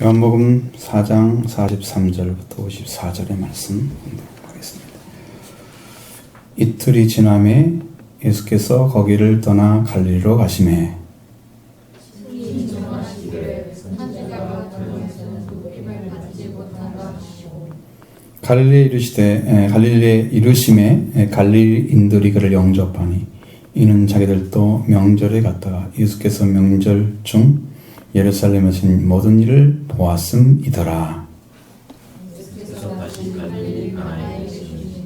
요한복음 4장 43절부터 54절의 말씀 하겠습니다. 이틀이 지남에 예수께서 거기를 떠나 갈릴리로 가시매 갈릴리에 이르심에 갈릴리인들이 그를 영접하니 이는 자기들도 명절에 갔다가 예수께서 명절 중 예루살렘에서 모든 일을 보았음이더라. 예수께서 다시 갈릴리 가나에 이르시니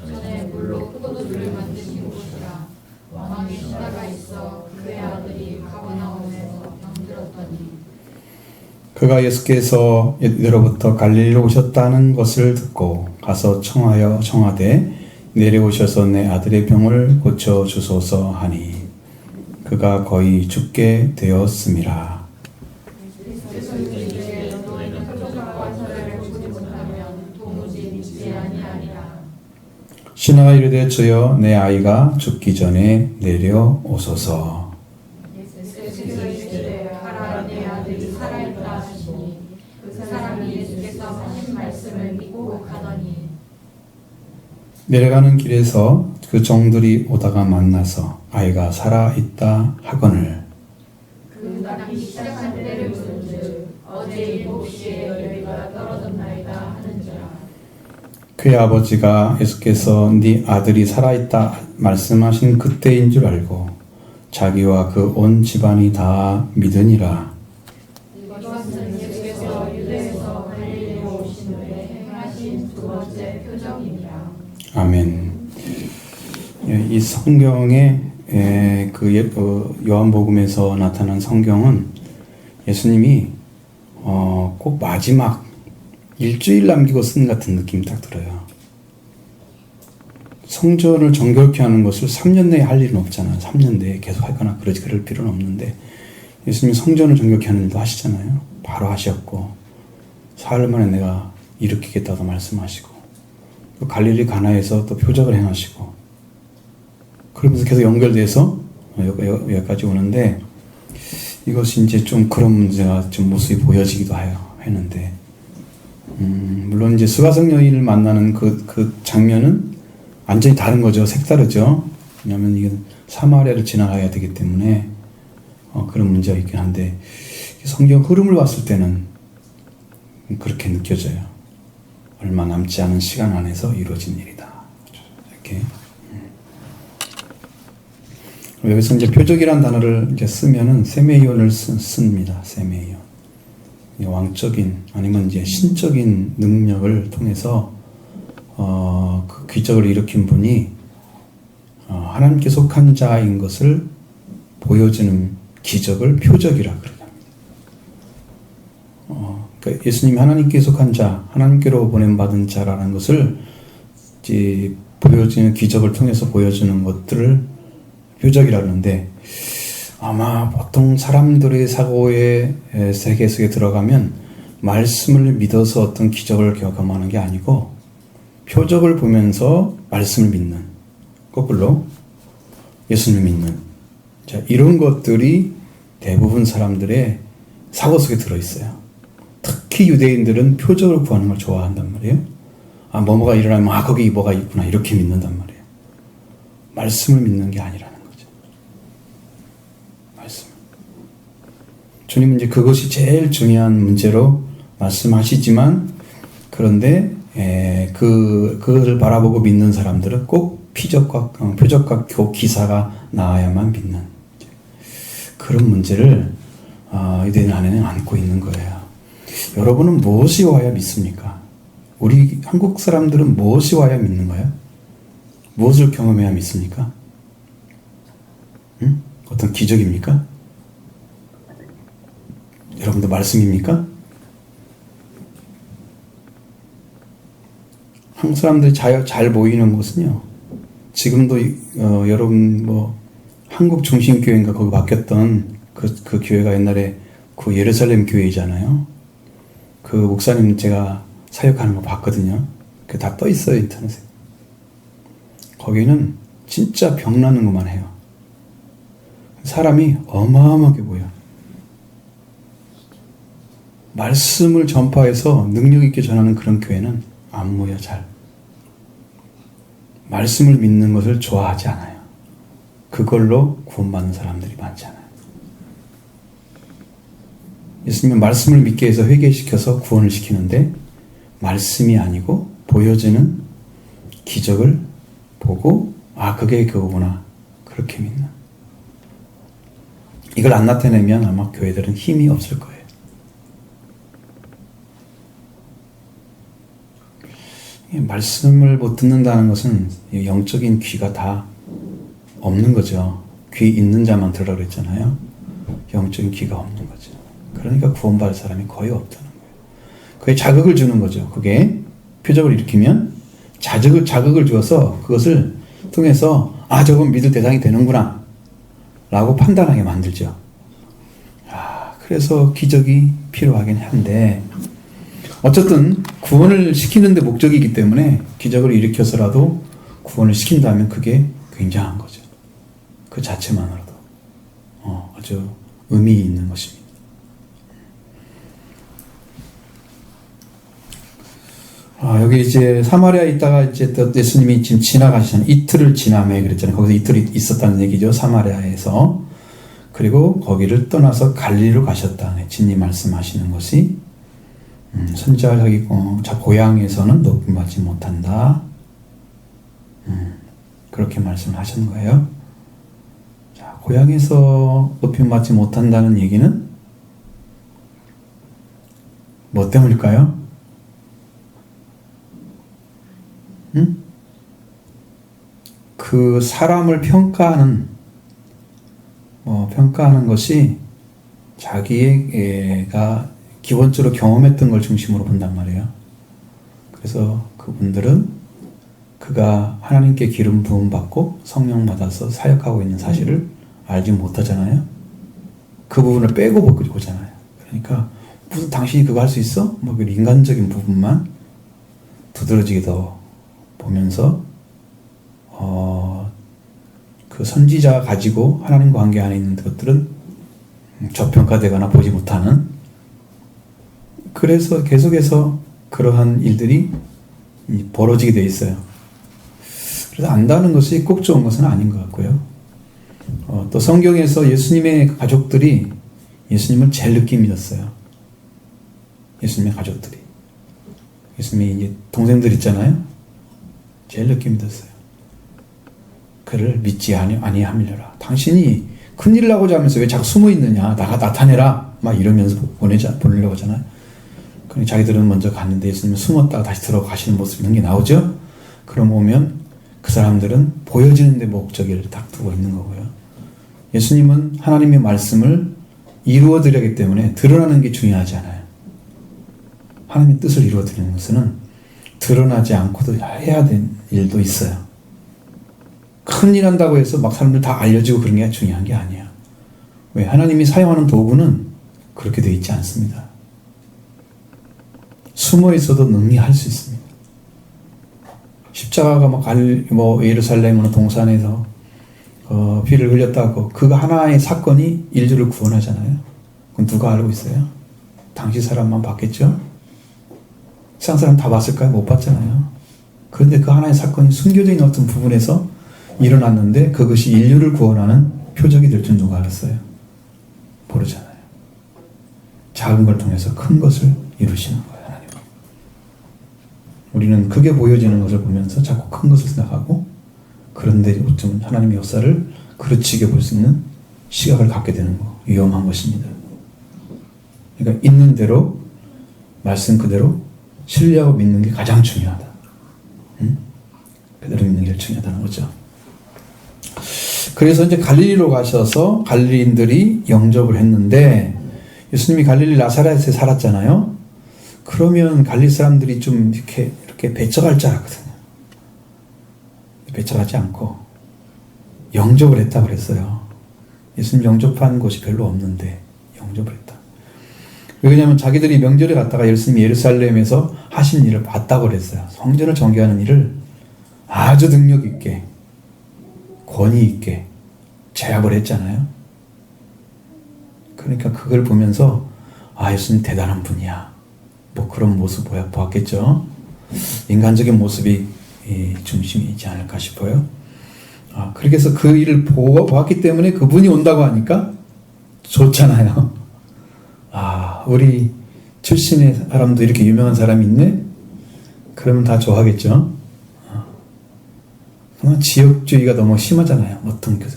전에 물로 포도주를 만드신 곳이라 왕이 시다가 있어 그의 아들이 가버나움에서 병들었더니 그가 예수께서 이로부터 갈릴리로 오셨다는 것을 듣고 가서 청하여 청하되 내려오셔서 내 아들의 병을 고쳐 주소서 하니 그가 거의 죽게 되었음이라. 신하가 이르되 주여 내 아이가 죽기 전에 내려오소서. 예수께서 이르시되 가라 내 아들이 살아있다 하시니 그 사람이 예수께서 하신 말씀을 믿고 가더니 내려가는 길에서 그 종들이 오다가 만나서 아이가 살아있다 하거늘 그 낳기 시작한 때를 물은즉 어제 7시에 너희가 떨어졌나이다 하는지라. 그의 아버지가 예수께서 네 아들이 살아있다 말씀하신 그때인 줄 알고 자기와 그 온 집안이 다 믿으니라. 이것은 예수께서 유대에서 갈릴리로 오신 후에 행하신 두 번째 표적이니라. 아멘. 이 성경에 요한복음에서 나타난 성경은 예수님이 꼭 마지막 일주일 남기고 쓴 같은 느낌이 딱 들어요. 성전을 정결케 하는 것을 3년 내에 할 일은 없잖아요. 3년 내에 계속 하거나 그럴 필요는 없는데 예수님이 성전을 정결케 하는 일도 하시잖아요. 바로 하셨고 사흘 만에 내가 일으키겠다고 말씀하시고 또 갈릴리 가나에서 또 표적을 행하시고 그러면서 계속 연결돼서 여기까지 오는데 이것이 이제 좀 그런 문제가 좀 모습이 보여지기도 했는데 물론 이제 수가성 여인을 만나는 그 장면은 완전히 다른 거죠. 색다르죠. 왜냐하면 이게 사마리아를 지나가야 되기 때문에 그런 문제가 있긴 한데 성경 흐름을 봤을 때는 그렇게 느껴져요. 얼마 남지 않은 시간 안에서 이루어진 일이다. 이렇게. 여기서 이제 표적이라는 단어를 이제 쓰면은 세메이온을 씁니다. 세메이온. 왕적인 아니면 이제 신적인 능력을 통해서 그 기적을 일으킨 분이 하나님께 속한 자인 것을 보여주는 기적을 표적이라 그러죠. 그러니까 예수님이 하나님께 속한 자, 하나님께로 보냄받은 자라는 것을 이제 보여주는 기적을 통해서 보여주는 것들을 표적이라 그러는데 아마 보통 사람들의 사고의 세계 속에 들어가면 말씀을 믿어서 어떤 기적을 경험하는 게 아니고 표적을 보면서 말씀을 믿는, 거꾸로 예수님을 믿는, 자, 이런 것들이 대부분 사람들의 사고 속에 들어있어요. 특히 유대인들은 표적을 구하는 걸 좋아한단 말이에요. 뭐가 일어나면 거기 뭐가 있구나 이렇게 믿는단 말이에요. 말씀을 믿는 게 아니라는 거죠. 말씀. 주님은 이제 그것이 제일 중요한 문제로 말씀하시지만 그런데 그것을 바라보고 믿는 사람들은 꼭 표적과 기사가 나와야만 믿는 그런 문제를 유대인 안에는 안고 있는 거예요. 여러분은 무엇이 와야 믿습니까? 우리 한국 사람들은 무엇이 와야 믿는 거예요? 무엇을 경험해야 믿습니까? 어떤 기적입니까? 여러분도 말씀입니까? 한국 사람들이 잘 보이는 곳은요. 지금도 여러분 한국 중심교회인가 거기 바뀌었던 그 교회가 옛날에 그 예루살렘 교회이잖아요. 그 목사님 제가 사역하는 거 봤거든요. 그게 다 떠 있어요 인터넷에. 거기는 진짜 병나는 것만 해요. 사람이 어마어마하게 보여. 말씀을 전파해서 능력 있게 전하는 그런 교회는 안 모여 잘. 말씀을 믿는 것을 좋아하지 않아요. 그걸로 구원받는 사람들이 많지 않아요. 예수님은 말씀을 믿게 해서 회개시켜서 구원을 시키는데 말씀이 아니고 보여지는 기적을 보고 그게 그거구나 그렇게 믿는. 이걸 안 나타내면 아마 교회들은 힘이 없을 거예요. 말씀을 못 듣는다는 것은 영적인 귀가 다 없는 거죠. 귀 있는 자만 들으라고 그랬잖아요. 영적인 귀가 없는 거죠. 그러니까 구원받을 사람이 거의 없다는 거예요. 그게 자극을 주는 거죠. 그게 표적을 일으키면 자극을 주어서 그것을 통해서 저건 믿을 대상이 되는구나 라고 판단하게 만들죠. 그래서 기적이 필요하긴 한데 어쨌든 구원을 시키는데 목적이기 때문에 기적을 일으켜서라도 구원을 시킨다면 그게 굉장한 거죠. 그 자체만으로도 아주 의미 있는 것입니다. 여기 이제 사마리아에 있다가 이제 또 예수님이 지금 지나가시잖아요. 이틀을 지나매 그랬잖아요. 거기서 이틀이 있었다는 얘기죠. 사마리아에서. 그리고 거기를 떠나서 갈릴리로 가셨다. 주님 말씀하시는 것이 선지자가 자기 고향에서는 높임받지 못한다. 그렇게 말씀을 하신 거예요. 자, 고향에서 높임받지 못한다는 얘기는 뭐 때문일까요? 그 사람을 평가하는 것이 자기가 기본적으로 경험했던 걸 중심으로 본단 말이에요. 그래서 그분들은 그가 하나님께 기름 부음 받고 성령 받아서 사역하고 있는 사실을 알지 못하잖아요. 그 부분을 빼고 보잖아요. 그러니까 무슨 당신이 그거 할 수 있어? 그 인간적인 부분만 두드러지게 더 보면서 그 선지자가 가지고 하나님과 관계 안에 있는 것들은 저평가되거나 보지 못하는, 그래서 계속해서 그러한 일들이 벌어지게 돼 있어요. 그래서 안다는 것이 꼭 좋은 것은 아닌 것 같고요. 또 성경에서 예수님의 가족들이 예수님을 제일 늦게 믿었어요. 예수님의 가족들이. 예수님의 이제 동생들 있잖아요. 제일 늦게 믿었어요. 그를 믿지 아니함이라. 당신이 큰일 나고자 하면서 왜 자꾸 숨어 있느냐. 나타내라. 막 이러면서 보내려고 하잖아요. 그러니 자기들은 먼저 갔는데 예수님은 숨었다가 다시 들어가시는 모습 이런 게 나오죠. 그럼 보면 그 사람들은 보여지는 데 목적을 딱 두고 있는 거고요. 예수님은 하나님의 말씀을 이루어 드리기 때문에 드러나는 게 중요하지 않아요. 하나님의 뜻을 이루어 드리는 것은 드러나지 않고도 해야 될 일도 있어요. 큰일 한다고 해서 막 사람들 다 알려지고 그런 게 중요한 게 아니에요. 왜? 하나님이 사용하는 도구는 그렇게 되어 있지 않습니다. 숨어 있어도 능히 할 수 있습니다. 십자가가 예루살렘 동산에서 피를 흘렸다고 그거 하나의 사건이 인류를 구원하잖아요. 그건 누가 알고 있어요? 당시 사람만 봤겠죠? 세상 사람 다 봤을까요? 못 봤잖아요. 그런데 그 하나의 사건이 숨겨져 있는 어떤 부분에서 일어났는데 그것이 인류를 구원하는 표적이 될 줄 누가 알았어요? 모르잖아요. 작은 걸 통해서 큰 것을 이루시는 거예요. 하나님은. 우리는 크게 보여지는 것을 보면서 자꾸 큰 것을 생각하고, 그런데 어쩌면 하나님의 역사를 그르치게 볼 수 있는 시각을 갖게 되는 거, 위험한 것입니다. 그러니까 있는 대로 말씀 그대로 신뢰하고 믿는 게 가장 중요하다. 그대로 믿는 게 중요하다는 거죠. 그래서 이제 갈릴리로 가셔서 갈릴리인들이 영접을 했는데, 예수님이 갈릴리 나사렛에 살았잖아요. 그러면 갈릴리 사람들이 좀 이렇게 배척할 줄 알았거든요. 배척하지 않고 영접을 했다 그랬어요. 예수님 영접한 곳이 별로 없는데 영접을 했다. 왜냐하면 자기들이 명절에 갔다가 예수님이 예루살렘에서 하신 일을 봤다고 그랬어요. 성전을 정결하는 일을 아주 능력 있게 권위 있게 제압을 했잖아요. 그러니까 그걸 보면서 아, 예수님 대단한 분이야. 뭐 그런 모습 보았겠죠. 인간적인 모습이 중심이지 않을까 싶어요. 그렇게 해서 그 일을 보았기 때문에 그분이 온다고 하니까 좋잖아요. 우리 출신의 사람도 이렇게 유명한 사람이 있네? 그러면 다 좋아하겠죠. 지역주의가 너무 심하잖아요.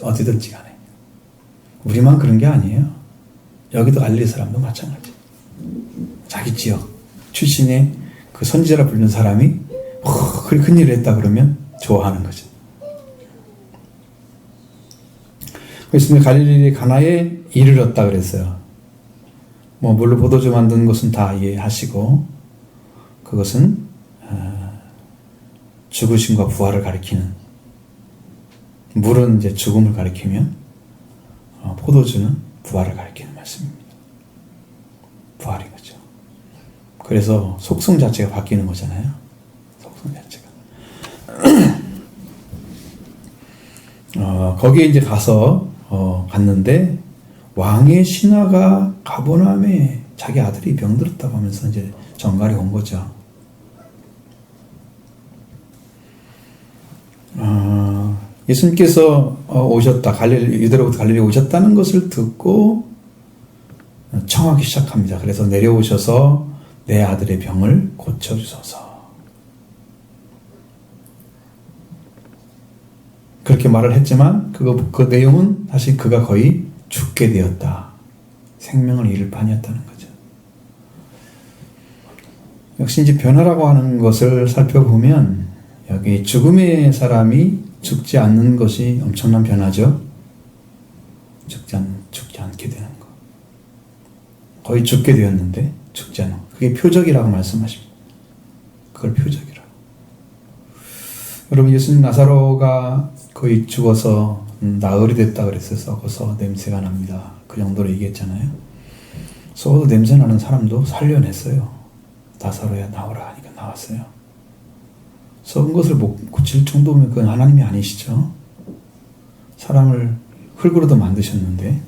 어디든지 간에. 우리만 그런 게 아니에요. 여기도 갈릴리 사람도 마찬가지. 자기 지역 출신의 그 선지자라 부르는 사람이 그렇게 큰일을 했다 그러면 좋아하는 거죠. 그래서 갈릴리 가나에 이르렀다 그랬어요. 물로 포도주 만든 것은 다 이해하시고, 그것은 죽으심과 부활을 가리키는, 물은 이제 죽음을 가리키면 포도주는 부활을 가리키는 말씀입니다. 부활인 거죠. 그래서 속성 자체가 바뀌는 거잖아요. 속성 자체가. 거기에 이제 갔는데 왕의 신하가 가버나움에 자기 아들이 병들었다고 하면서 이제 전갈이 온 거죠. 예수님께서 오셨다, 유대로부터 갈릴리 오셨다는 것을 듣고 청하기 시작합니다. 그래서 내려오셔서 내 아들의 병을 고쳐주소서. 그렇게 말을 했지만 그 내용은 사실 그가 거의 죽게 되었다. 생명을 잃을 판이었다는 거죠. 역시 이제 변화라고 하는 것을 살펴보면 여기 죽음의 사람이 죽지 않는 것이 엄청난 변화죠. 죽지 않게 되는 거. 거의 죽게 되었는데 죽지 않은 거. 그게 표적이라고 말씀하십니다. 그걸 표적이라고. 여러분, 예수님 나사로가 거의 죽어서 나흘이 됐다 그랬어요. 썩어서 냄새가 납니다. 그 정도로 얘기했잖아요. 썩어도 냄새 나는 사람도 살려냈어요. 나사로야 나오라 하니까 나왔어요. 썩은 것을 못 고칠 정도면 그건 하나님이 아니시죠. 사람을 흙으로도 만드셨는데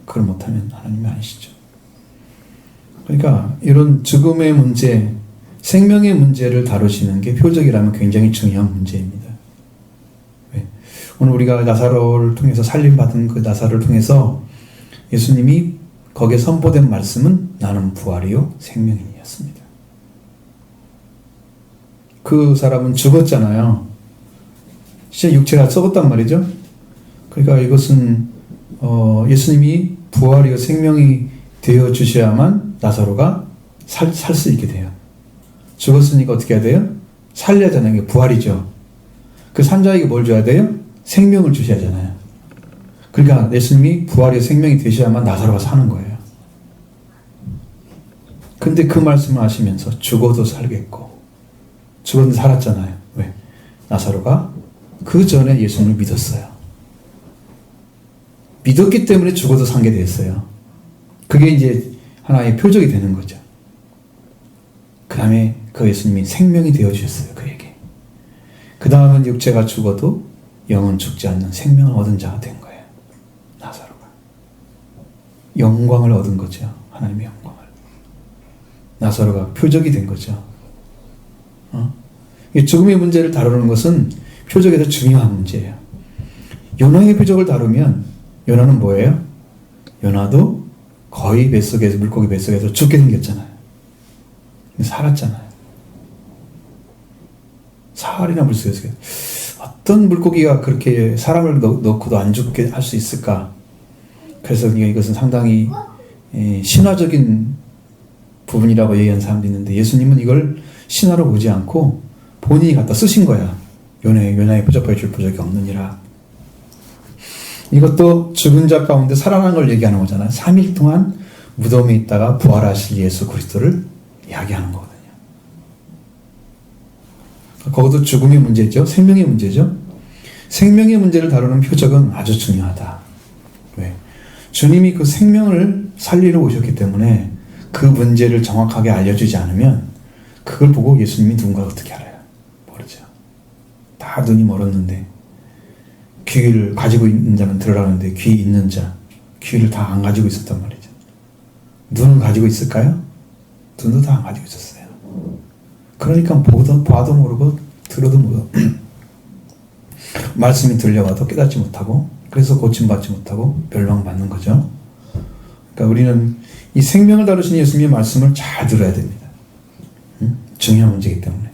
그걸 못하면 하나님이 아니시죠. 그러니까 이런 죽음의 문제, 생명의 문제를 다루시는 게 표적이라면 굉장히 중요한 문제입니다. 왜? 오늘 우리가 나사로를 통해서 살림받은 그 나사로를 통해서 예수님이 거기에 선포된 말씀은 나는 부활이요 생명이었습니다. 그 사람은 죽었잖아요. 진짜 육체가 썩었단 말이죠. 그러니까 이것은 예수님이 부활이요 생명이 되어 주셔야만 나사로가 살 수 있게 돼요. 죽었으니까 어떻게 해야 돼요? 살려야 되는 게 부활이죠. 그 산자에게 뭘 줘야 돼요? 생명을 주셔야 하잖아요. 그러니까 예수님이 부활이요 생명이 되셔야만 나사로가 사는 거예요. 근데 그 말씀을 하시면서 죽어도 살겠고 죽었는데 살았잖아요. 왜? 나사로가 그 전에 예수님을 믿었어요. 믿었기 때문에 죽어도 살게 됐어요. 그게 이제 하나의 표적이 되는 거죠. 그 다음에 그 예수님이 생명이 되어주셨어요. 그에게. 그 다음은 육체가 죽어도 영은 죽지 않는 생명을 얻은 자가 된 거예요. 나사로가. 영광을 얻은 거죠. 하나님의 영광을. 나사로가 표적이 된 거죠. 죽음의 문제를 다루는 것은 표적에서 중요한 문제예요. 요나의 표적을 다루면 요나는 뭐예요? 요나도 거의 뱃속에서, 물고기 뱃속에서 죽게 생겼잖아요. 살았잖아요. 사흘이나 물속에서. 어떤 물고기가 그렇게 사람을 넣고도 안 죽게 할 수 있을까? 그래서 이것은 상당히 신화적인 부분이라고 얘기하는 사람도 있는데 예수님은 이걸 신화로 보지 않고 본인이 갖다 쓰신 거야. 요나의 표적하여 줄 표적이 없느니라. 이것도 죽은 자 가운데 살아난 걸 얘기하는 거잖아요. 3일 동안 무덤에 있다가 부활하실 예수 그리스도를 이야기하는 거거든요. 거기도 죽음의 문제죠. 생명의 문제죠. 생명의 문제를 다루는 표적은 아주 중요하다. 왜? 주님이 그 생명을 살리러 오셨기 때문에 그 문제를 정확하게 알려주지 않으면 그걸 보고 예수님이 누군가 어떻게 알아요? 모르죠. 다 눈이 멀었는데 귀를 가지고 있는 자는 들으라는데 귀 있는 자, 귀를 다 안 가지고 있었단 말이죠. 눈은 가지고 있을까요? 눈도 다 안 가지고 있었어요. 그러니까 봐도 모르고 들어도 모르고 말씀이 들려와도 깨닫지 못하고 그래서 고침받지 못하고 멸망받는 거죠. 그러니까 우리는 이 생명을 다루신 예수님의 말씀을 잘 들어야 됩니다. 중요한 문제이기 때문에.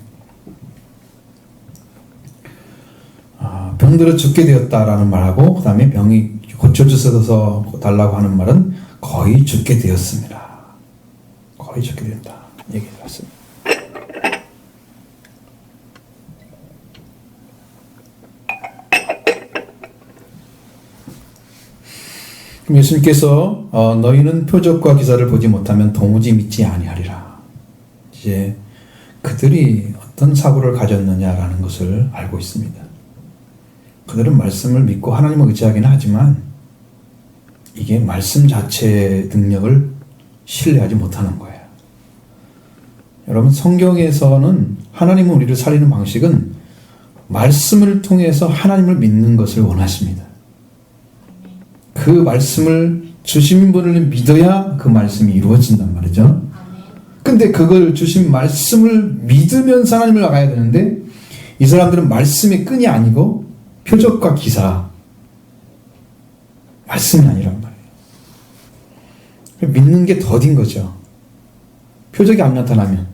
병들어 죽게 되었다라는 말하고 그 다음에 병이 고쳐주셔서 달라고 하는 말은 거의 죽게 되었습니다. 거의 죽게 된다 얘기해 왔습니다. 그럼 예수님께서 너희는 표적과 기사를 보지 못하면 도무지 믿지 아니하리라. 이제 그들이 어떤 사고를 가졌느냐라는 것을 알고 있습니다. 그들은 말씀을 믿고 하나님을 의지하기는 하지만 이게 말씀 자체의 능력을 신뢰하지 못하는 거예요. 여러분, 성경에서는 하나님은 우리를 살리는 방식은 말씀을 통해서 하나님을 믿는 것을 원하십니다. 그 말씀을 주신 분을 믿어야 그 말씀이 이루어진단 말이죠. 근데 그걸 주신 말씀을 믿으면서 하나님을 나가야 되는데 이 사람들은 말씀의 끈이 아니고 표적과 기사, 말씀이 아니란 말이에요. 믿는 게 더딘 거죠. 표적이 안 나타나면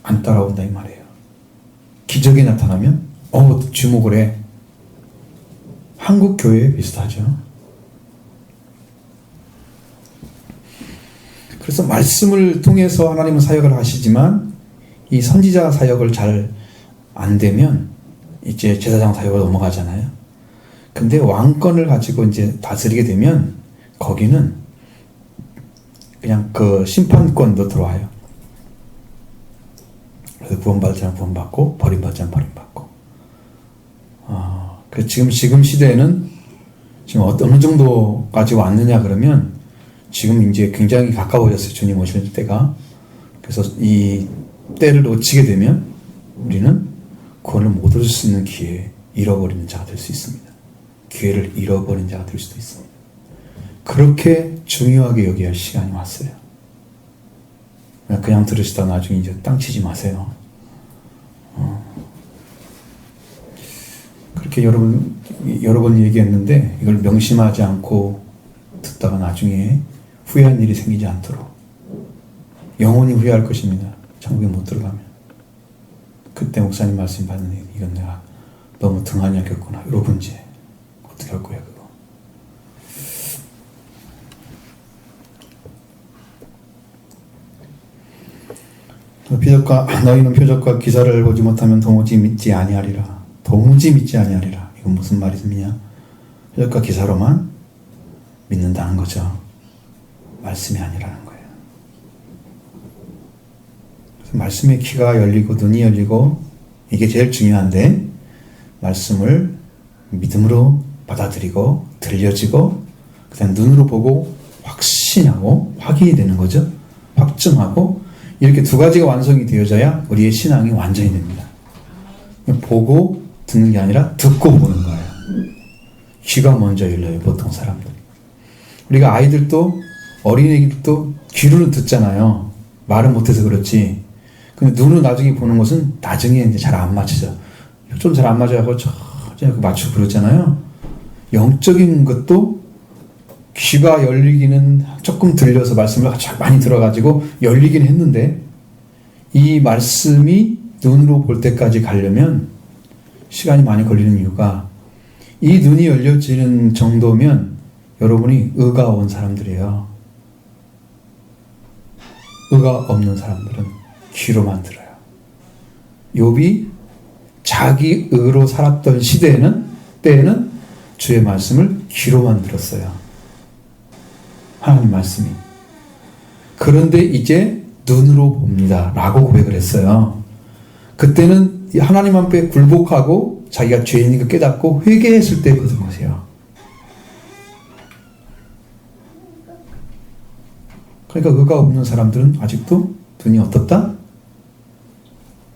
안 따라온다 이 말이에요. 기적이 나타나면 주목을 해. 한국 교회에 비슷하죠. 그래서 말씀을 통해서 하나님은 사역을 하시지만 이 선지자 사역을 잘 안 되면 이제 제사장 사역으로 넘어가잖아요. 근데 왕권을 가지고 이제 다스리게 되면 거기는 그냥 그 심판권도 들어와요. 그래서 구원받을 사람 구원받고 버림받을 사람 버림받고. 그 지금 시대에는 지금 어느 정도까지 왔느냐 그러면 지금 이제 굉장히 가까워졌어요. 주님 오시는 때가. 그래서 이 때를 놓치게 되면 우리는 구원을 못 얻을 수 있는 기회에 잃어버리는 자가 될 수 있습니다. 기회를 잃어버린 자가 될 수도 있습니다. 그렇게 중요하게 여겨야 할 시간이 왔어요. 그냥 들으시다 나중에 이제 땅 치지 마세요. 그렇게 여러 번 얘기했는데 이걸 명심하지 않고 듣다가 나중에 후회한 일이 생기지 않도록 영원히 후회할 것입니다. 천국에 못 들어가면. 그때 목사님 말씀 받는 이건 내가 너무 등한히 여겼구나. 이러고 이제 어떻게 할 거야 그거. 너희는 표적과 기사를 보지 못하면 도무지 믿지 아니하리라. 도무지 믿지 아니하리라. 이건 무슨 말이냐? 표적과 기사로만 믿는다는 거죠. 말씀이 아니라는 거예요. 그래서 말씀의 귀가 열리고 눈이 열리고 이게 제일 중요한데 말씀을 믿음으로 받아들이고 들려지고 그다음 눈으로 보고 확신하고 확인이 되는 거죠. 확증하고 이렇게 두 가지가 완성이 되어져야 우리의 신앙이 완전히 됩니다. 보고 듣는 게 아니라 듣고 보는 거예요. 귀가 먼저 열려요. 보통 사람들. 우리가 아이들도 어린이들도 귀로는 듣잖아요. 말은 못해서 그렇지. 근데 눈으로 나중에 보는 것은 나중에 이제 잘 안 맞춰져. 좀 잘 안 맞아요. 천천히 맞추고 그러잖아요. 영적인 것도 귀가 열리기는 조금 들려서 말씀을 많이 들어가지고 열리긴 했는데 이 말씀이 눈으로 볼 때까지 가려면 시간이 많이 걸리는 이유가 이 눈이 열려지는 정도면 여러분이 의가 온 사람들이에요. 의가 없는 사람들은 귀로만 들어요. 욥이 자기 의로 살았던 때에는 주의 말씀을 귀로만 들었어요. 하나님 말씀이. 그런데 이제 눈으로 봅니다. 라고 고백을 했어요. 그때는 하나님 앞에 굴복하고 자기가 죄인인 걸 깨닫고 회개했을 때 그런 것이에요. 그러니까 의가 없는 사람들은 아직도 눈이 어떻다?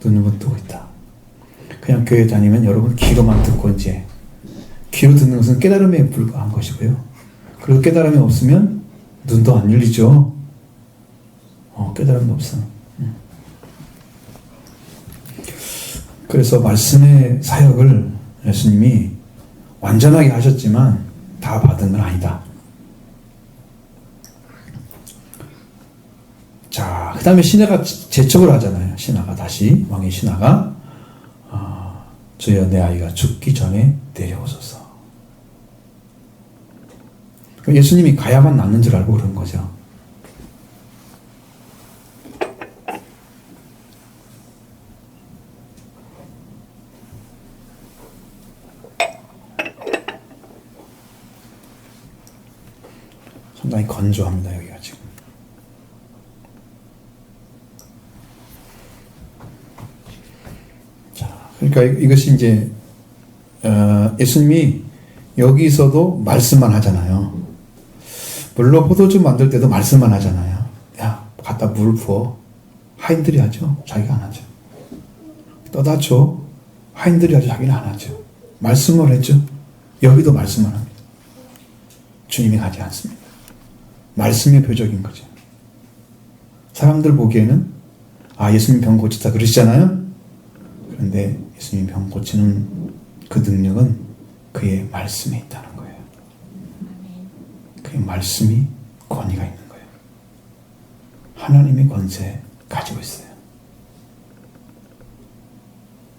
눈을 뜨고 있다. 그냥 교회 다니면 여러분 귀로만 듣고 이제 귀로 듣는 것은 깨달음에 불과한 것이고요. 그리고 깨달음이 없으면 눈도 안 열리죠. 깨달음도 없어. 그래서 말씀의 사역을 예수님이 완전하게 하셨지만 다 받은 건 아니다. 자, 그 다음에 신하가 재촉을 하잖아요. 신하가 다시, 왕의 신하가 주여 내 아이가 죽기 전에 내려오소서. 예수님이 가야만 낫는 줄 알고 그런 거죠. 상당히 건조합니다, 여기가 지금. 자, 그러니까 이것이 이제 예수님이 여기서도 말씀만 하잖아요. 물론 포도주 만들 때도 말씀만 하잖아요. 야, 갖다 물 부어. 하인들이 하죠. 자기가 안 하죠. 떠다 줘. 하인들이 하죠. 자기는 안 하죠. 말씀을 했죠. 여기도 말씀만 합니다. 주님이 하지 않습니다. 말씀의 표적인 거죠. 사람들 보기에는 예수님 병 고치다 그러시잖아요. 그런데 예수님 병 고치는 그 능력은 그의 말씀에 있다는 거예요. 그의 말씀이 권위가 있는 거예요. 하나님의 권세 가지고 있어요.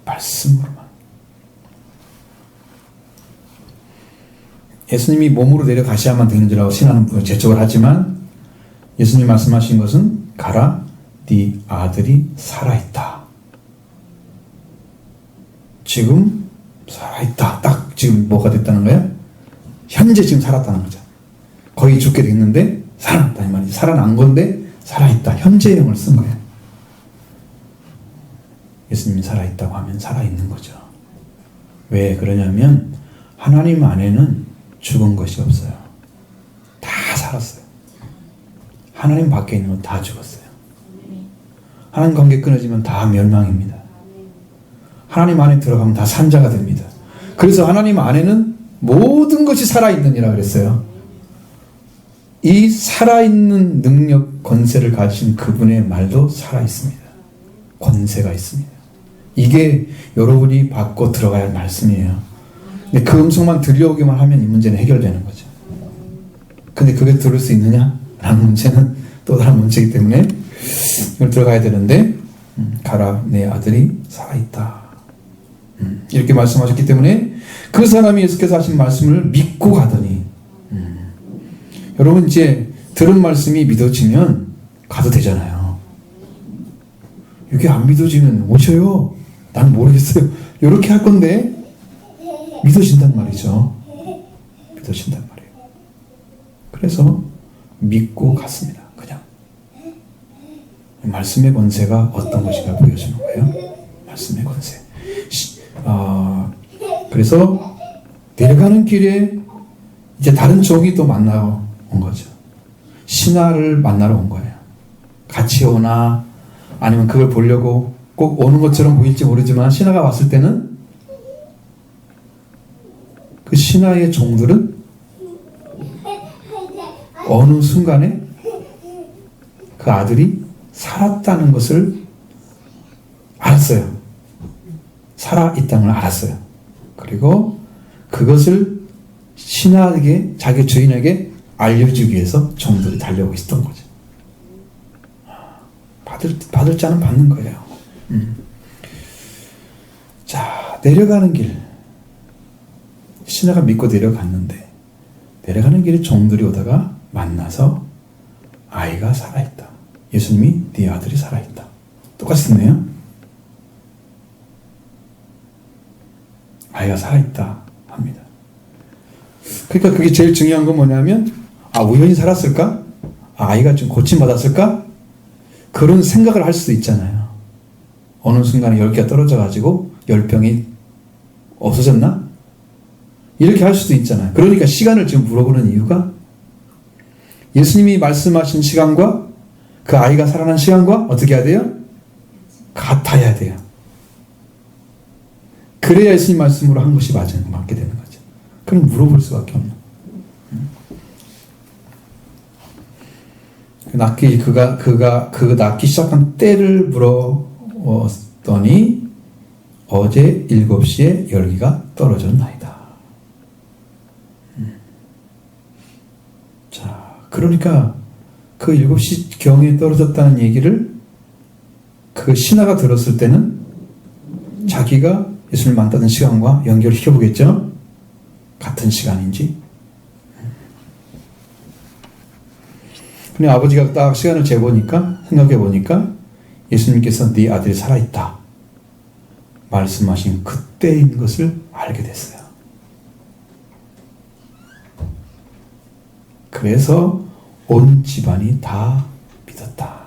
말씀으로만. 예수님이 몸으로 내려가셔야만 되는 줄 알고 신하는 재촉을 하지만 예수님이 말씀하신 것은 가라, 네 아들이 살아있다. 지금 살아있다. 딱 지금 뭐가 됐다는 거예요? 현재 지금 살았다는 거죠. 거의 죽게 됐는데 살아났다 이 말이죠. 살아난 건데 살아있다. 현재형을 쓴 거예요. 예수님이 살아있다고 하면 살아있는 거죠. 왜 그러냐면 하나님 안에는 죽은 것이 없어요. 다 살았어요. 하나님 밖에 있는 건 다 죽었어요. 하나님 관계 끊어지면 다 멸망입니다. 하나님 안에 들어가면 다 산자가 됩니다. 그래서 하나님 안에는 모든 것이 살아있느니라 그랬어요. 이 살아있는 능력, 권세를 가진 그분의 말도 살아있습니다. 권세가 있습니다. 이게 여러분이 받고 들어가야 할 말씀이에요. 근데 그 음성만 들려오기만 하면 이 문제는 해결되는 거죠. 근데 그게 들을 수 있느냐? 라는 문제는 또 다른 문제이기 때문에 이걸 들어가야 되는데 가라, 내 아들이 살아있다. 이렇게 말씀하셨기 때문에 그 사람이 예수께서 하신 말씀을 믿고 가더니 여러분 이제 들은 말씀이 믿어지면 가도 되잖아요. 이게 안 믿어지면 오셔요. 난 모르겠어요. 이렇게 할 건데 믿어진단 말이죠. 믿어진단 말이에요. 그래서 믿고 갔습니다. 그냥 말씀의 권세가 어떤 것인가 보여주는 거예요. 말씀의 권세. 그래서 내려가는 길에 이제 다른 종이 또 만나러 온 거죠. 신하를 만나러 온 거예요. 같이 오나 아니면 그걸 보려고 꼭 오는 것처럼 보일지 모르지만 신하가 왔을 때는 그 신하의 종들은 어느 순간에 그 아들이 살았다는 것을 알았어요. 살아있다는 걸 알았어요. 그리고 그것을 신하에게, 자기 주인에게 알려주기 위해서 종들이 달려오고 있었던 거죠. 받을 자는 받는 거예요. 자, 내려가는 길. 신하가 믿고 내려갔는데 내려가는 길에 종들이 오다가 만나서 아이가 살아있다. 예수님이 네 아들이 살아있다. 똑같이 듣네요. 아이가 살아있다 합니다. 그러니까 그게 제일 중요한 건 뭐냐면 우연히 살았을까? 아이가 좀 고침받았을까? 그런 생각을 할 수도 있잖아요. 어느 순간에 10개가 떨어져가지고 10병이 없어졌나? 이렇게 할 수도 있잖아요. 그러니까 시간을 지금 물어보는 이유가 예수님이 말씀하신 시간과 그 아이가 살아난 시간과 어떻게 해야 돼요? 같아야 돼요. 그래야 예수님 말씀으로 한 것이 맞게 되는 거죠. 그럼 물어볼 수밖에 없는. 그 낫기 시작한 때를 물었더니 어제 7시에 열기가 떨어졌나이다. 자, 그러니까 그 7시 경에 떨어졌다는 얘기를 그 신하가 들었을 때는 자기가 예수를 만나던 시간과 연결시켜 보겠죠? 같은 시간인지. 근데 아버지가 딱 시간을 재보니까, 생각해 보니까 예수님께서 네 아들이 살아있다 말씀하신 그때인 것을 알게 됐어요. 그래서 온 집안이 다 믿었다.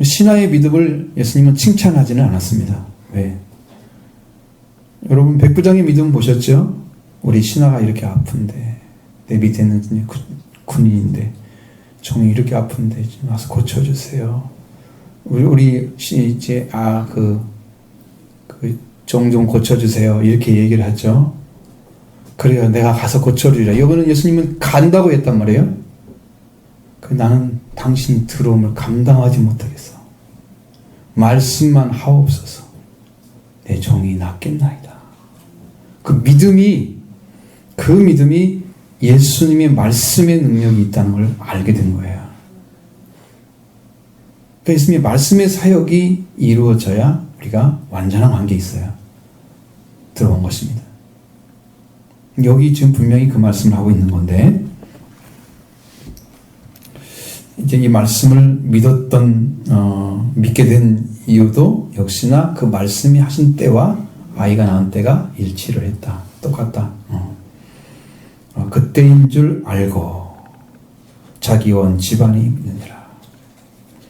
신하의 믿음을 예수님은 칭찬하지는 않았습니다. 왜? 여러분 백부장의 믿음 보셨죠? 우리 신하가 이렇게 아픈데, 내 밑에 있는 군인인데 종이 이렇게 아픈데 좀 와서 고쳐주세요. 우리 이제 종종 고쳐주세요. 이렇게 얘기를 하죠. 그래요. 내가 가서 고쳐주리라. 이거는 예수님은 간다고 했단 말이에요. 나는 당신이 들어옴을 감당하지 못하겠어. 말씀만 하옵소서. 내 종이 낫겠나이다. 그 믿음이 예수님의 말씀의 능력이 있다는 걸 알게 된 거예요. 그러니까 예수님의 말씀의 사역이 이루어져야 우리가 완전한 관계에 있어요. 들어온 것입니다. 여기 지금 분명히 그 말씀을 하고 있는 건데, 이제 이 말씀을 믿게 된 이유도 역시나 그 말씀이 하신 때와 아이가 낳은 때가 일치를 했다. 똑같다. 그때인 줄 알고 자기 온 집안이 믿느니라.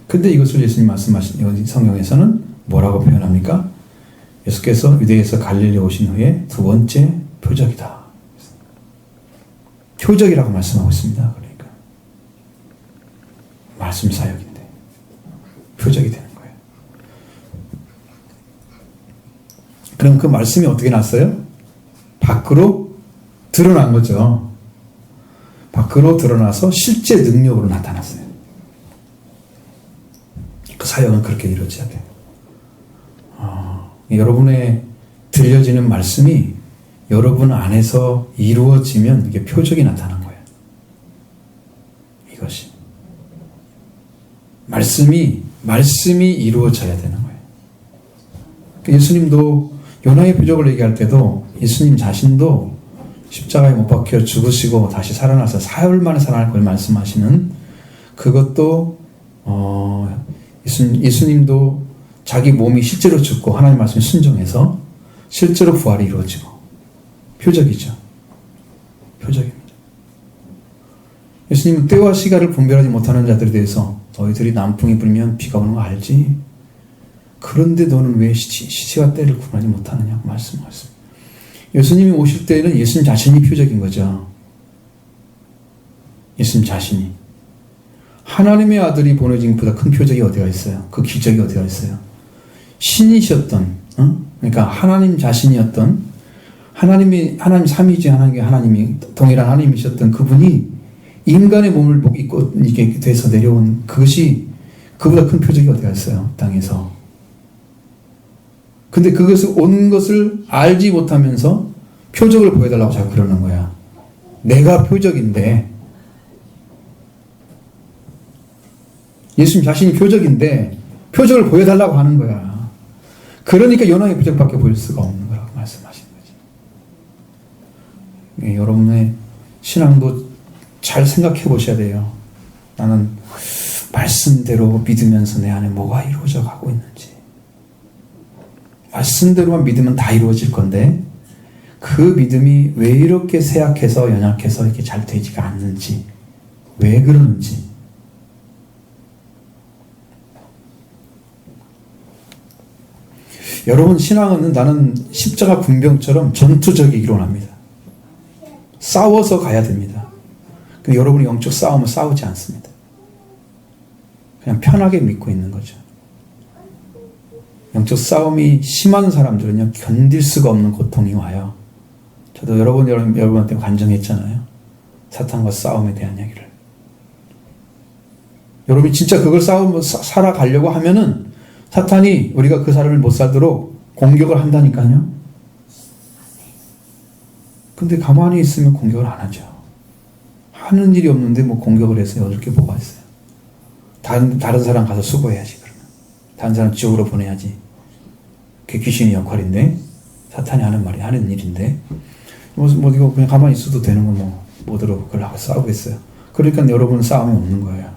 근데 이것을 예수님 말씀하신 성경에서는 뭐라고 표현합니까? 예수께서 유대에서 갈릴리에 오신 후에 두 번째 표적이다. 표적이라고 말씀하고 있습니다. 그러니까 말씀 사역인데 표적이 되는 거예요. 그럼 그 말씀이 어떻게 났어요? 밖으로 드러난 거죠. 밖으로 드러나서 실제 능력으로 나타났어요. 그 사역은 그렇게 이루어져야 돼요. 여러분의 들려지는 말씀이 여러분 안에서 이루어지면 이게 표적이 나타난 거예요. 이것이. 말씀이 이루어져야 되는 거예요. 예수님도 요나의 표적을 얘기할 때도 예수님 자신도 십자가에 못 박혀 죽으시고 다시 살아나서 사흘 만에 살아날 걸 말씀하시는 그것도 예수님도 자기 몸이 실제로 죽고 하나님 말씀에 순종해서 실제로 부활이 이루어지고 표적이죠. 표적입니다. 예수님은 때와 시간을 분별하지 못하는 자들에 대해서 너희들이 남풍이 불면 비가 오는 거 알지? 그런데 너는 왜 시시와 때를 구분하지 못하느냐고 말씀하셨습니다. 예수님이 오실 때는 예수님 자신이 표적인 거죠. 예수님 자신이. 하나님의 아들이 보내진 것보다 큰 표적이 어디가 있어요? 그 기적이 어디가 있어요? 신이셨던, 그러니까 하나님 자신이었던, 하나님 삼위지 하나님이 동일한 하나님이셨던 그분이 인간의 몸을 입고 이게 돼서 내려온 그것이 그보다 큰 표적이 어디가 있어요? 땅에서. 근데 그것을 온 것을 알지 못하면서 표적을 보여달라고 자꾸 그러는 거야. 내가 표적인데, 예수님 자신이 표적인데 표적을 보여달라고 하는 거야. 그러니까 요나의 표적밖에 보일 수가 없는 거라고 말씀하신 거지. 여러분의 신앙도 잘 생각해 보셔야 돼요. 나는 말씀대로 믿으면서 내 안에 뭐가 이루어져 가고 있는지. 말씀대로만 믿으면 다 이루어질 건데 그 믿음이 왜 이렇게 쇠약해서 연약해서 이렇게 잘 되지가 않는지, 왜 그러는지. 여러분, 신앙은 나는 십자가 군병처럼 전투적이기로 합니다. 싸워서 가야 됩니다. 여러분이 영적 싸움을 싸우지 않습니다. 그냥 편하게 믿고 있는 거죠. 영적 싸움이 심한 사람들은요, 견딜 수가 없는 고통이 와요. 저도 여러분한테 간증했잖아요. 사탄과 싸움에 대한 이야기를. 여러분이 진짜 그걸 살아가려고 하면은 사탄이 우리가 그 삶을 못 살도록 공격을 한다니까요. 근데 가만히 있으면 공격을 안 하죠. 하는 일이 없는데 뭐 공격을 해서 얻을 게 뭐가 있어요. 다른 사람 가서 수고해야지. 그러면 다른 사람 지옥으로 보내야지. 그게 귀신의 역할인데, 사탄이 하는 일인데, 이거 그냥 가만히 있어도 되는 거 뭐더러 그걸 하고 싸우겠어요. 그러니까 여러분은 싸움이 없는 거예요.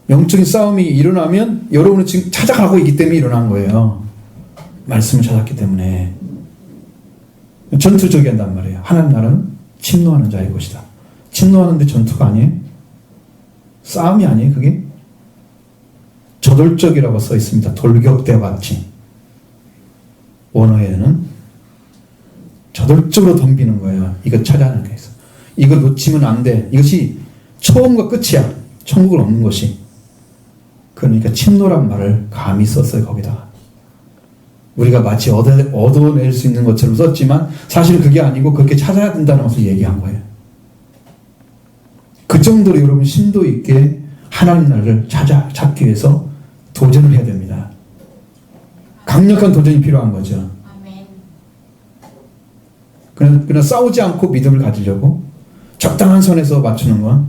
영적인 싸움이 일어나면 여러분은 지금 찾아가고 있기 때문에 일어난 거예요. 말씀을 찾았기 때문에. 전투적이 한단 말이에요. 하나님 나라는 침노하는 자의 것이다. 침노하는데 전투가 아니에요? 싸움이 아니에요, 그게? 저돌적이라고 써 있습니다. 돌격대와 같이. 원어에는 저돌적으로 덤비는 거예요. 이거 찾아내는 게 있어. 이거 놓치면 안 돼. 이것이 처음과 끝이야. 천국을 얻는 것이. 그러니까 침노란 말을 감히 썼어요, 거기다가. 우리가 마치 얻어낼 수 있는 것처럼 썼지만 사실 그게 아니고 그렇게 찾아야 된다는 것을 얘기한 거예요. 그 정도로 여러분 심도 있게 하나님 나라를 찾기 위해서 도전을 해야 됩니다. 강력한 도전이 필요한 거죠. 그러나 싸우지 않고 믿음을 가지려고 적당한 선에서 맞추는 건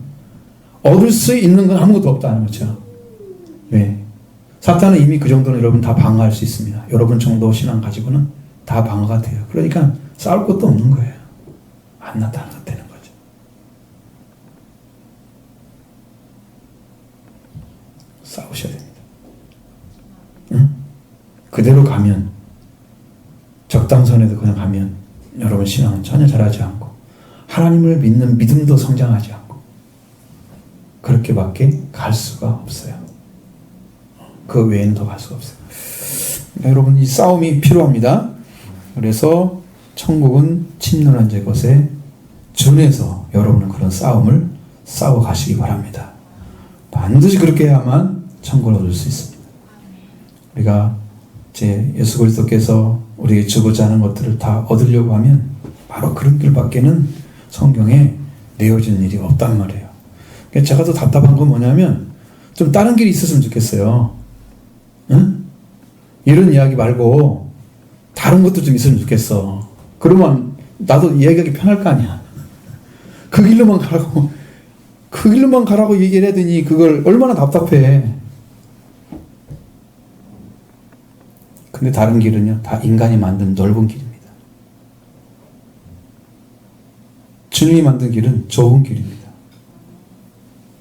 얻을 수 있는 건 아무것도 없다는 거죠. 왜? 사탄은 이미 그 정도는 여러분 다 방어할 수 있습니다. 여러분 정도 신앙 가지고는 다 방어가 돼요. 그러니까 싸울 것도 없는 거예요. 안 나타나는 거죠. 싸우셔야 됩니다. 응? 그대로 가면, 적당선에도 그냥 가면 여러분 신앙은 전혀 자라지 않고 하나님을 믿는 믿음도 성장하지 않고 그렇게밖에 갈 수가 없어요. 그 외에는 더 갈 수가 없어요. 그러니까 여러분 이 싸움이 필요합니다. 그래서 천국은 침노란 제 것에 준해서 여러분은 그런 싸움을 싸워 가시기 바랍니다. 반드시 그렇게 해야만 천국을 얻을 수 있습니다. 우리가 이제 예수 그리스도께서 우리에게 주고자 하는 것들을 다 얻으려고 하면 바로 그런 길밖에는 성경에 내어진 일이 없단 말이에요. 그러니까 제가 더 답답한 건 뭐냐면 좀 다른 길이 있었으면 좋겠어요. 응? 이런 이야기 말고 다른 것도 좀 있으면 좋겠어. 그러면 나도 이야기하기 편할 거 아니야. 그 길로만 가라고 얘기를 해더니 그걸 얼마나 답답해. 근데 다른 길은요, 다 인간이 만든 넓은 길입니다. 주님이 만든 길은 좁은 길입니다.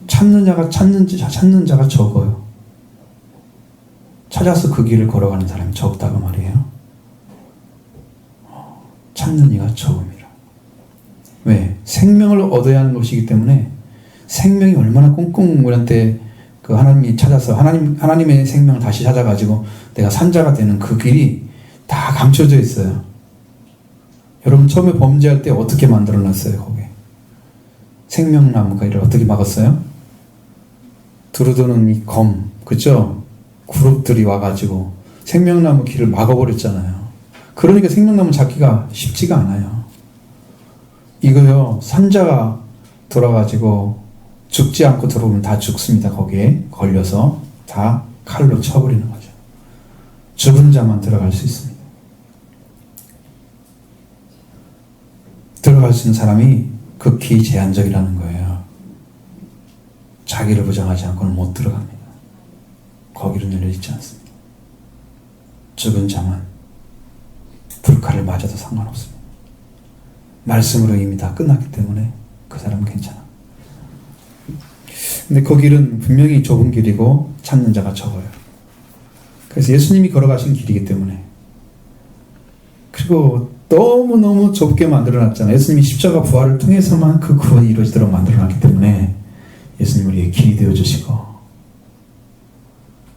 찾는 자가 적어요. 찾아서 그 길을 걸어가는 사람이 적다고 말이에요. 찾는 이가 적음이라. 왜? 생명을 얻어야 하는 것이기 때문에 생명이 얼마나 꽁꽁 우리한테 그 하나님이 찾아서 하나님의 생명을 다시 찾아가지고 내가 산자가 되는 그 길이 다 감춰져 있어요. 여러분 처음에 범죄할 때 어떻게 만들어놨어요? 거기 생명나무가 이를 어떻게 막았어요? 두루두는 이 검, 그죠? 그룹들이 와가지고 생명나무 길을 막아버렸잖아요. 그러니까 생명나무 잡기가 쉽지가 않아요. 이거요, 산자가 돌아가지고 죽지 않고 들어오면 다 죽습니다. 거기에 걸려서 다 칼로 쳐버리는 거죠. 죽은 자만 들어갈 수 있습니다. 들어갈 수 있는 사람이 극히 제한적이라는 거예요. 자기를 부정하지 않고는 못 들어갑니다. 거기는 열려있지 않습니다. 죽은 자만 불칼을 맞아도 상관없습니다. 말씀으로 이미 다 끝났기 때문에 그 사람은 괜찮아. 근데 그 길은 분명히 좁은 길이고 찾는 자가 적어요. 그래서 예수님이 걸어가신 길이기 때문에. 그리고 너무너무 좁게 만들어놨잖아요. 예수님이 십자가 부활을 통해서만 그 구원이 이루어지도록 만들어놨기 때문에 예수님 우리의 길이 되어주시고,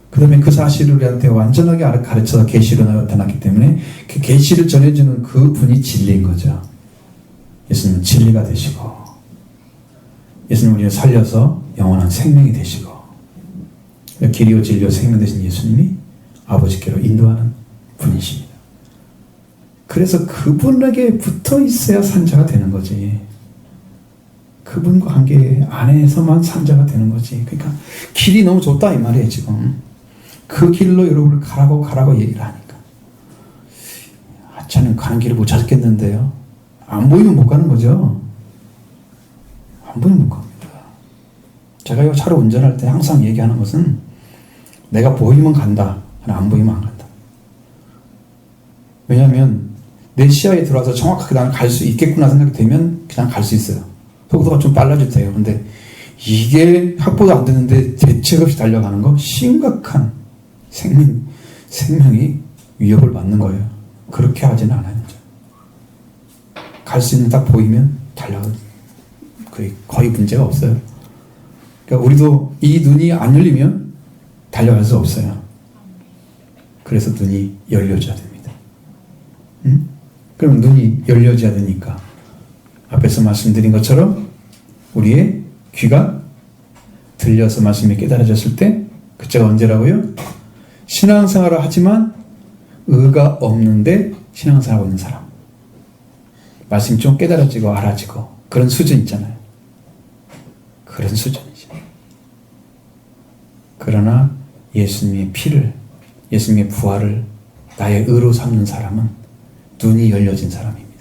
그 다음에 그 사실을 우리한테 완전하게 가르쳐서 계시로 나타났기 때문에 그 계시를 전해주는 그 분이 진리인 거죠. 예수님은 진리가 되시고, 예수님 우리를 살려서 영원한 생명이 되시고, 길이요 진리요 생명 되신 예수님이 아버지께로 인도하는 분이십니다. 그래서 그분에게 붙어 있어야 산자가 되는 거지. 그분과 관계 안에서만 산자가 되는 거지. 그러니까 길이 너무 좁다 이 말이에요 지금. 그 길로 여러분을 가라고 얘기를 하니까. 저는 가는 길을 못 찾겠는데요. 안 보이면 못 가는 거죠. 안 보이면 못 갑니다. 제가 이 차로 운전할 때 항상 얘기하는 것은 내가 보이면 간다. 안 보이면 안 간다. 왜냐하면 내 시야에 들어와서 정확하게 나는 갈 수 있겠구나 생각이 되면 그냥 갈 수 있어요. 속도가 좀 빨라져도 돼요. 근데 이게 확보도 안 되는데 대책 없이 달려가는 거 심각한 생명이 위협을 받는 거예요. 그렇게 하지는 않아요. 갈 수 있는 딱 보이면 달려가요. 거의 문제가 없어요. 그러니까 우리도 이 눈이 안 열리면 달려갈 수 없어요. 그래서 눈이 열려져야 됩니다. 그럼 눈이 열려져야 되니까 앞에서 말씀드린 것처럼 우리의 귀가 들려서 말씀이 깨달아졌을 때 그때가 언제라고요? 신앙생활을 하지만 의가 없는데 신앙생활하고 있는 사람. 말씀이 좀 깨달아지고 알아지고 그런 수준 있잖아요. 그런 수준이죠. 그러나 예수님의 피를, 예수님의 부활을 나의 의로 삼는 사람은 눈이 열려진 사람입니다.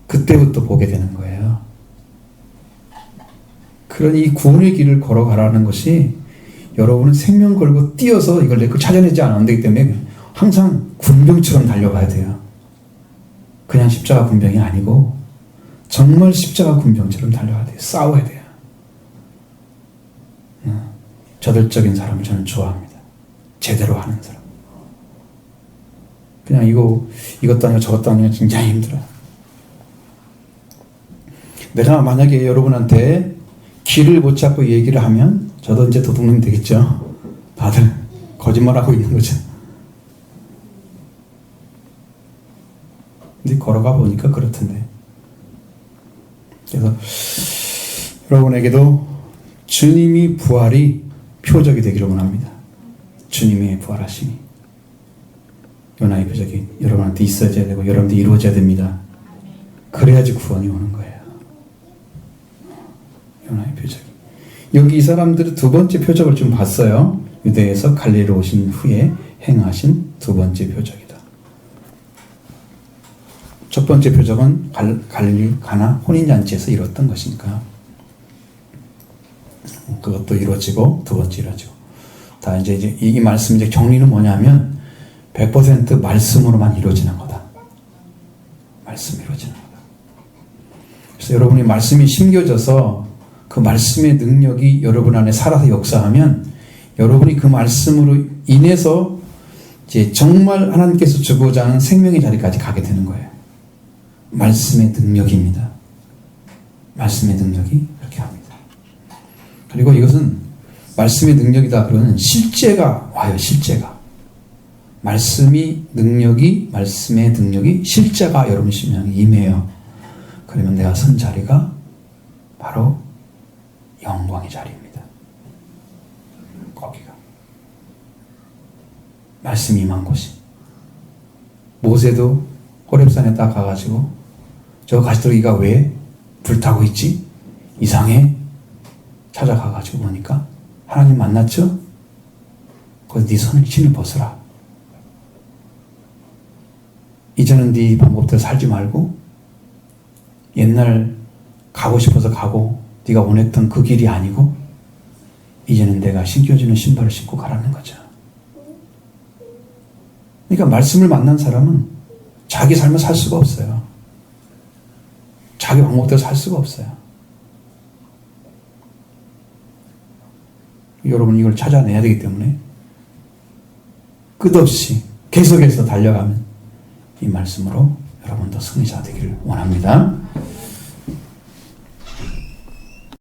그때부터 보게 되는 거예요. 그러니 이 구원의 길을 걸어가라는 것이 여러분은 생명 걸고 뛰어서 이걸 내거 찾아내지 않으면 되기 때문에 항상 군병처럼 달려가야 돼요. 그냥 십자가 군병이 아니고 정말 십자가 군병처럼 달려가야 돼요. 싸워야 돼요. 저돌적인 사람을 저는 좋아합니다. 제대로 하는 사람. 그냥 이것도 아니고 저것도 아니고 굉장히 힘들어요. 내가 만약에 여러분한테 길을 못 잡고 얘기를 하면 저도 이제 도둑놈이 되겠죠. 다들 거짓말하고 있는 거죠. 근데 걸어가 보니까 그렇던데. 그래서 여러분에게도 주님이 부활이 표적이 되기를 원합니다. 주님의 부활하심이 요나의 표적이 여러분한테 있어져야 되고 여러분한테 이루어져야 됩니다. 그래야지 구원이 오는 거예요. 요나의 표적이. 여기 이 사람들은 두 번째 표적을 좀 봤어요. 유대에서 갈릴리로 오신 후에 행하신 두 번째 표적이다. 첫 번째 표적은 갈릴리 가나 혼인잔치에서 이뤘던 것이니까 그것도 이루어지고 두 번째 이루어지고 다 이제 이 말씀 이제 정리는 뭐냐면 100% 말씀으로만 이루어지는 거다. 말씀이 이루어지는 거다. 그래서 여러분이 말씀이 심겨져서 그 말씀의 능력이 여러분 안에 살아서 역사하면 여러분이 그 말씀으로 인해서 이제 정말 하나님께서 주고자 하는 생명의 자리까지 가게 되는 거예요. 말씀의 능력입니다. 말씀의 능력이 그렇게 합니다. 그리고 이것은 말씀의 능력이다 그러면 실제가 와요. 실제가. 말씀의 능력이 실제가 여러분 심령에 임해요. 그러면 내가 선 자리가 바로 영광의 자리입니다. 거기가. 말씀이 임한 곳이. 모세도 호렙산에 딱 가가지고 저 가시더기가 왜 불타고 있지? 이상해. 찾아가가지고 보니까 하나님 만났죠? 거기서 네 신을 벗어라. 이제는 네 방법대로 살지 말고 옛날 가고 싶어서 가고 네가 원했던 그 길이 아니고 이제는 내가 신겨주는 신발을 신고 가라는 거죠. 그러니까 말씀을 만난 사람은 자기 삶을 살 수가 없어요. 자기 방법대로 살 수가 없어요. 여러분 이걸 찾아내야 되기 때문에 끝없이 계속해서 달려가면 이 말씀으로 여러분도 승리자 되기를 원합니다.